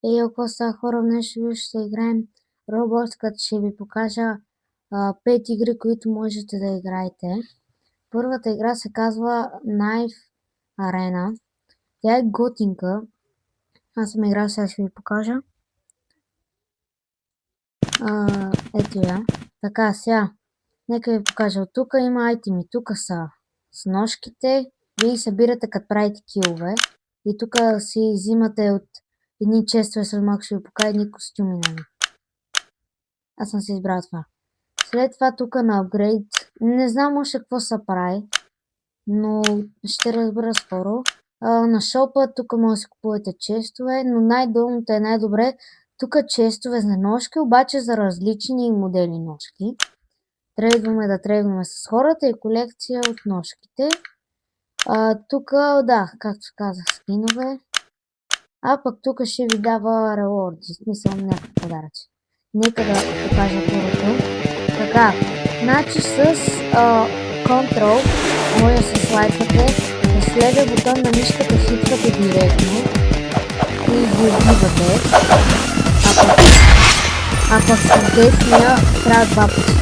Ако са хора, в днешно ще играем Roblox, като ще ви покажа 5 игри, които можете да играете. Първата игра се казва Knife Arena. Тя е готинка. Аз съм играл, сега ще ви покажа. Ето я. Така, сега. Нека ви покажа. От тук има айтеми. Тук са с ножките. Вие събирате като правите килове. И тук си взимате от едни честове, след малко ще ви покажа едни костюми на них. Аз съм си избрал това. След това тук на апгрейд. Не знам още какво се прави, но ще разбера скоро. На шопа тук може да си купувате честове, но най-долното е най-добре. Тук честове за ножки, обаче за различни модели ножки. Трейдваме с хората и колекция от ножките. Тук, да, както казах, скинове. А пък тук ще ви дава реворди, в смисъл някакви подаръци. Нека да покажа първото. Така, значи с Ctrl може да се слайдвате, с левия бутон на мишката хитвате директно и ги убивате. А пък с десния трябва два пъти.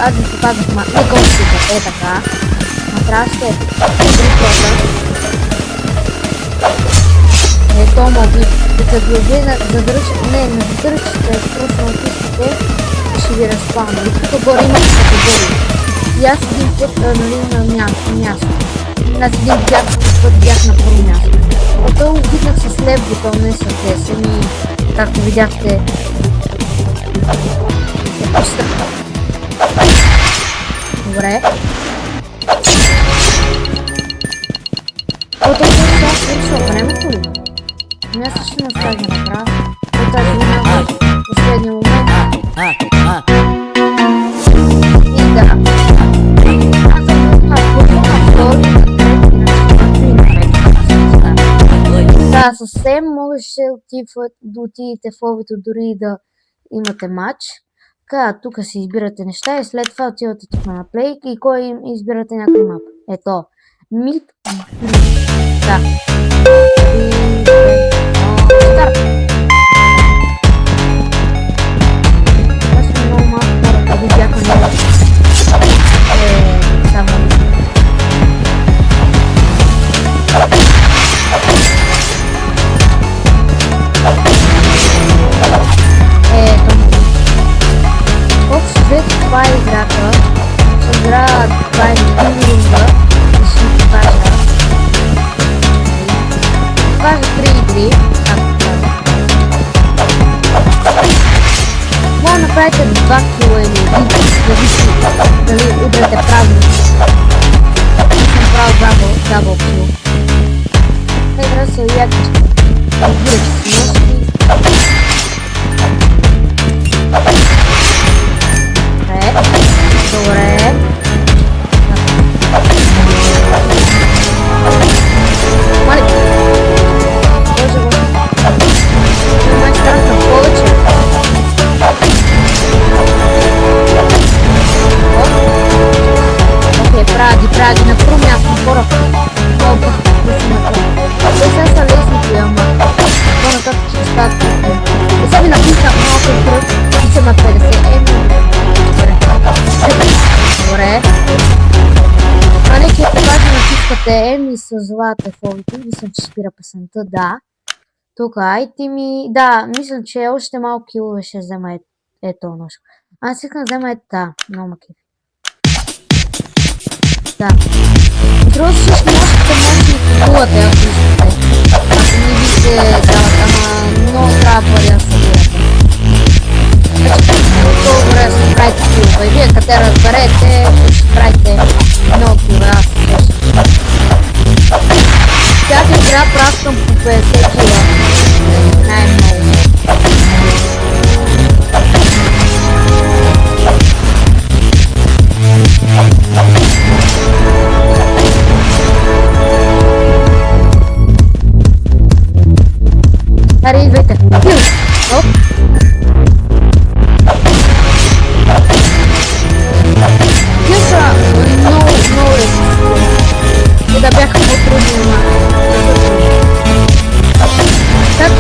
Аз ви показах, не го щитате, така. Накрая ще ето моби, като вие не задръчите, просто натискате и ще ви разпълни. И тук горе има категории. И аз един път на място. Аз един път бях на първо място. Ото обиднах с лев бутон, не с десен и както видяхте се пустъка. Добре. Ото сега свършва времето ли? Аз ще наставя направо. От тази минава последния момент. И да. Аз започна първо на втори, на трети, на четвърти. Да, съвсем можеше да отидете в лобито, дори и да имате матч. Така, тук си избирате неща и след това отивате тук на плей и кой избирате някой мап. Ето. Мид. Да. Старт. Аз съм много малко хора, къде бяха много. Само. Това е играта. Ще играя 20 рунда и ще ви покажа. Това са 3 игри, както казвам. Може да направите 2 кила или 1, зависи дали удряте правилно. Аз съм правил дабл кил. Та игра са якички. Разбирате си ножки. Добре. Малик. Боже, боже. Май страшно повече. Окей, прави на първо място, хора. Много бързо да си направи. Те сега са лесните, ама по-нататък ще стават. И сега ви написнах малко кръг и съм на 50. Добре. Това нека когато натискате М и съзвате фолите, мисля, че спира песента, да. Тук айтеми, да, мисля, че още малко килове ще взема ето ножка. Аз искам да взема ета, много макив. Да. Просто всички ножките може да купувате, ако искате. Ако не ви се дават, ама много трябва пари да събирате. Много добре да се правите килове. Вие като разберете, ще правите много килове. Аз всяка игра пращам по 50 кила. Най-много. Аре, идвайте. Оп. Килса много лесно. Да бяха по-трудни, ама. Как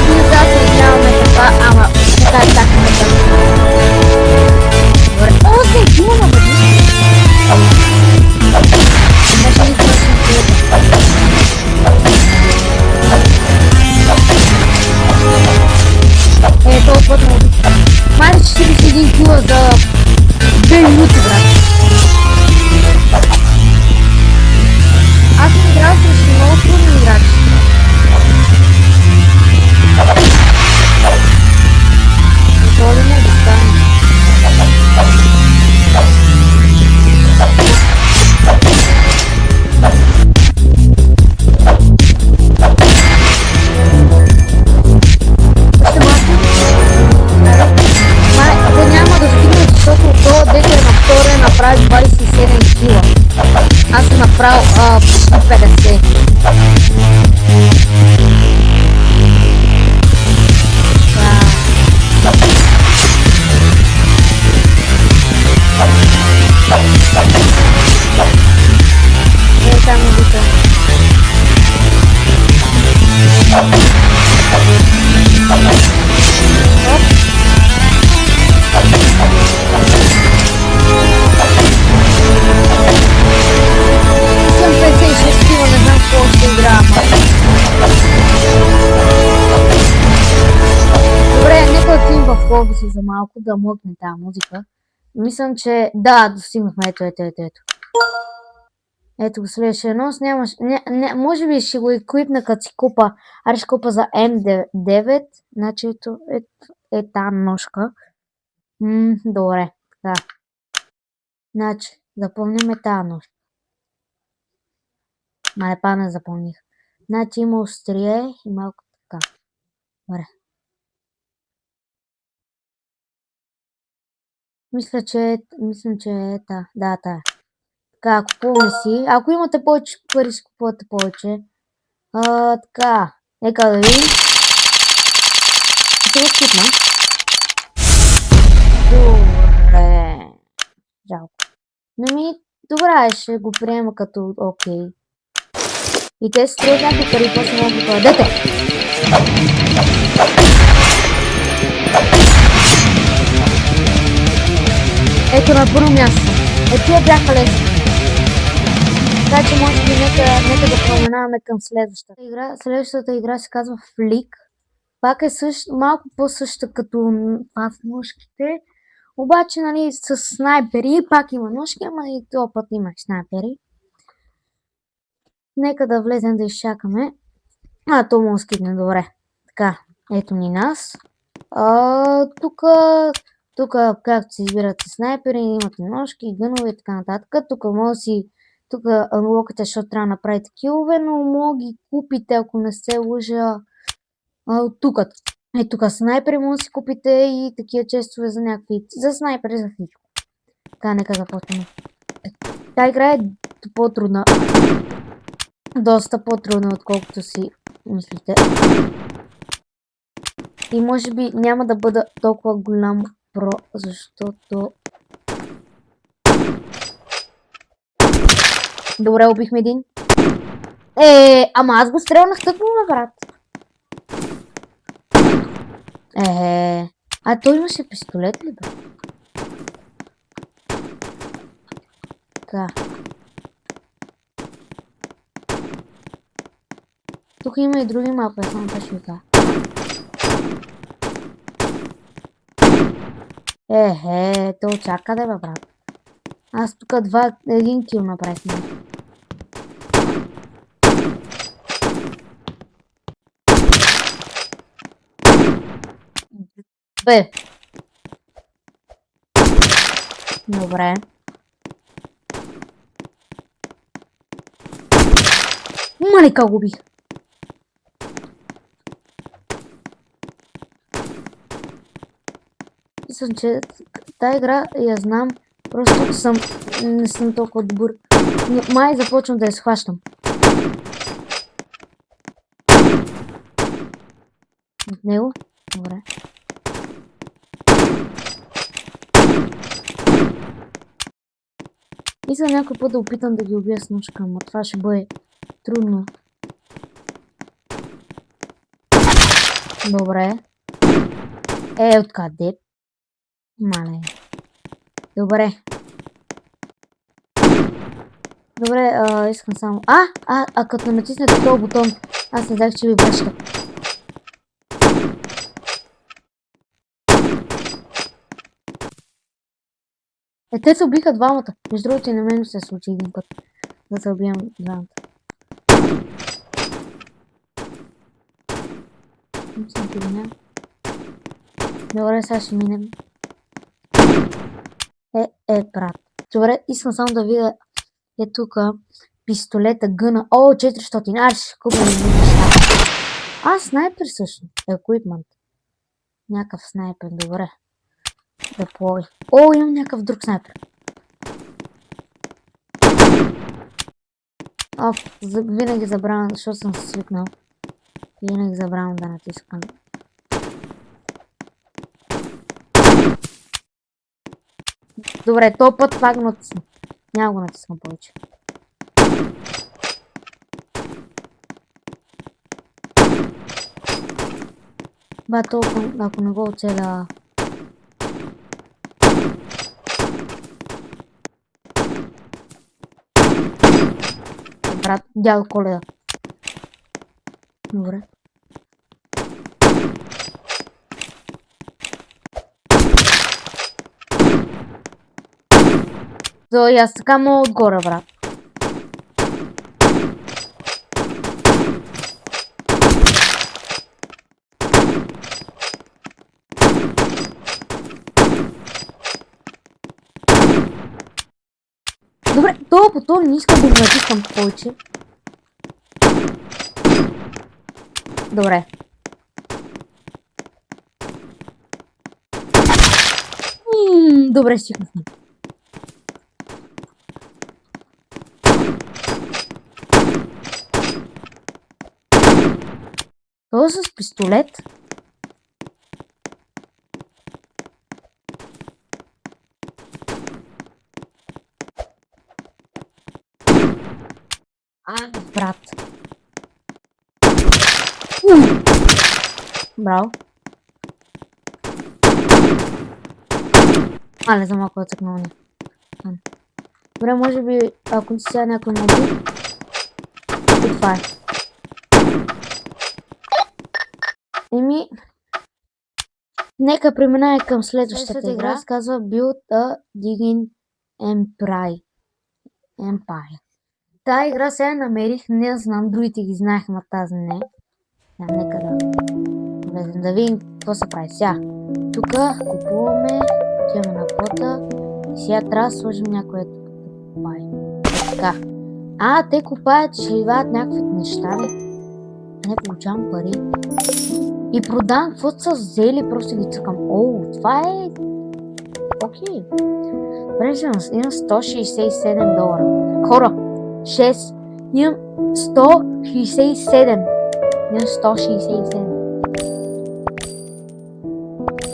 за 2 минути, брат. Аз съм играл срещу много трудни играчи. Това ли не да стане? Те няма да стигнат, защото това дете на втория направи 27 кила. Аз съм направил почти 50. Там музика. Съм 56 кила, не знам какво ще играя. Добре, нека отидем в клуба си за малко да млъкне тази музика. Мислям, че... Да, достигнахме. Ето. Ето го следваше едно. Може би ще го еквипна като си купа. Аз ще купа за М9. Значи ето е тази ножка. Добре. Така. Значи, запомним тази ножка. Малепа не запомних. Значи има острие и малко така. Добре. Мисля, че е та. Да, та. Така, купуваме си. Ако имате повече пари, си купувате повече. Така. Нека да видим. Ще го скипна. Добре. Жалко. Добре, ще го приема като окей. И те се струват някакви пари, после мога да дете! Ето на първо място. Тия бяха лесни. Така че може би нека да променаваме към следващата игра. Следващата игра се казва Флик. Пак е малко по-съща като ножките. Обаче, нали, с снайпери. Пак има ножки, ама и този път има снайпери. Нека да влезем да изчакаме. То му скидне, добре. Така, ето ни нас. Тук, както си избирате снайпери, имате ножки, гънове и така нататък. Тук може си, анлокате, защото трябва да направите килове, но може ги купите, ако не се лъжа, тук. Тук снайпери може да си купите и такива честове за някакви, за снайпери, за всичко. Така, нека започнем. Та игра е по-трудна. Доста по-трудна, отколкото си мислите. И може би няма да бъда толкова голям про, защото... Добре, убихме един. Ама аз го стрелнах тъкмо, брат. Той имаше пистолет ли, бе? Така. Тук има и други мапи, само точно така. То очака да бе, брат. Аз тук един кил направих. Бе. Добре. Мале, как го бих. Мисля, че тази игра я знам, просто не съм толкова добър. Май започвам да я схващам. От него? Добре. Мисля някой път да опитам да ги убия с ножка, но това ще бъде трудно. Добре. Откъде? Мале. Добре. Добре, искам само... като натиснете този бутон, аз не знах, че ви връща. Те се убиха двамата. Между другото и на мен се случи един път да се убием двамата. Добре, сега ще минем. Брат. Добре, искам само да видя тука пистолета, гъна. О, 400. Аз ще купя неща. Снайпер също. Еквипмент. Някакъв снайпер, добре. Да плови. Имам някакъв друг снайпер. Винаги забравям, защото съм се свикнал. Винаги забравям да натискам. Добре, този път пак натискам. Няма го натискам повече. Толкова, ако не го оцеля... Брат, дядо Коледа. Добре. И аз така мога отгоре, брат. Добре, това не искам да го натискам повече. Добре. Добре, стихнахме. Това с пистолет. Брат. Браво. Не знам ако е цъкнал не. Добре, може би, ако си сега някой на уби. И това е. Нека преминае към следващата игра. Се казва Build a Digging Empire. Тая игра сега намерих, не знам, другите ги знаеха, но тази не. Нека да видим какво се прави. Сега, тук купуваме, отиваме на плота и сега трябва да сложим някое тук да купаем. Така. Те купаят, ще ливаят някакви неща, не получавам пари. И продавам каквото са взели, просто ги цъкам. Това е... Окей. Имам 167 долара. Хора, 6. Имам 167. Имам 167.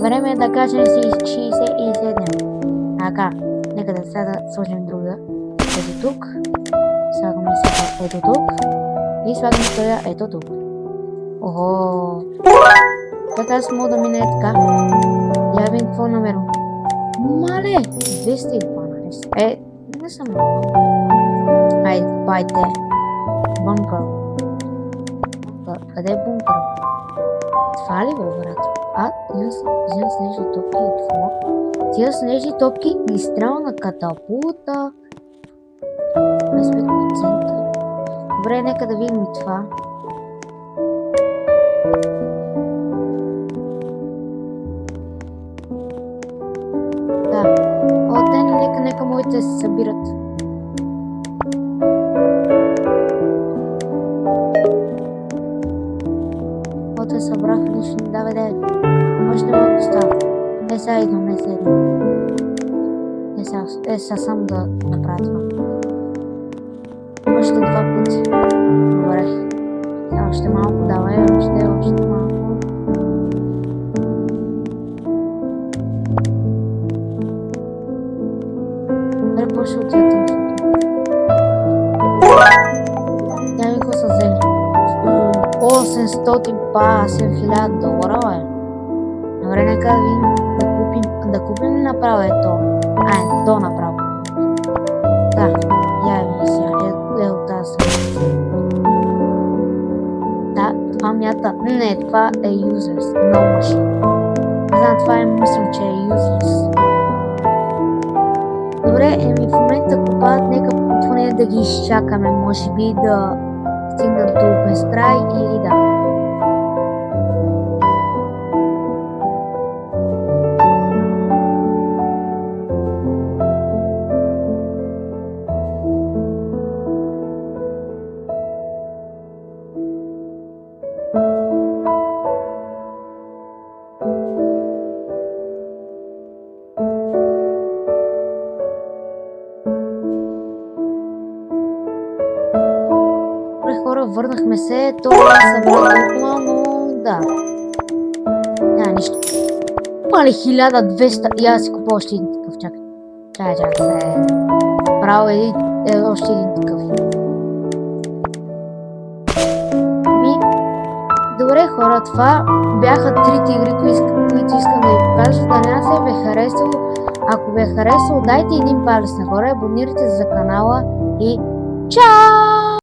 Време е да кажем си 67. Така, нека да сега да сложим друга. Ето тук. Слагаме сега ето тук. И слагаме това ето тук. Охо. Така аз мога да мине така. Я видим какво намерам. Мале! 212. Не съм много. Айде, купайте. Бункър. Къде е бункър? Това ли бе, брат? Взимам снежни топки и какво? Тия снежни топки изстрелна катапулта. 25%. Добре, нека да видим и това. Нека моите се събират. Те събраха лично, давай. Може да ме поставя. Сега идвам. Сега само да направя това. Още два пъти. Добре. Сега още малко, давай, още малко. Ще отида там. Тя ми го са взели. 800 $1000, бе. Добре, нека да видим да купим направо ето. То направо. Да, я ви сега. От тази страница. Да, това мята. Не, това е useless. No machine. Не знам, това мислям, че е useless. Добре, в момента копаят, нека поне да ги изчакаме, може би да стигнат до безкрай и да. Хора, върнахме се, това събра толкова, но да. Няма нищо. Мали 1200, и аз си купа още един такъв, чакай. Чакай, право още един такъв. Добре хора, това бяха трите игри, които искам да ви покажа. Да не се ви е харесало. Ако ви е харесало, дайте един палец нагоре, абонирайте се за канала и чао!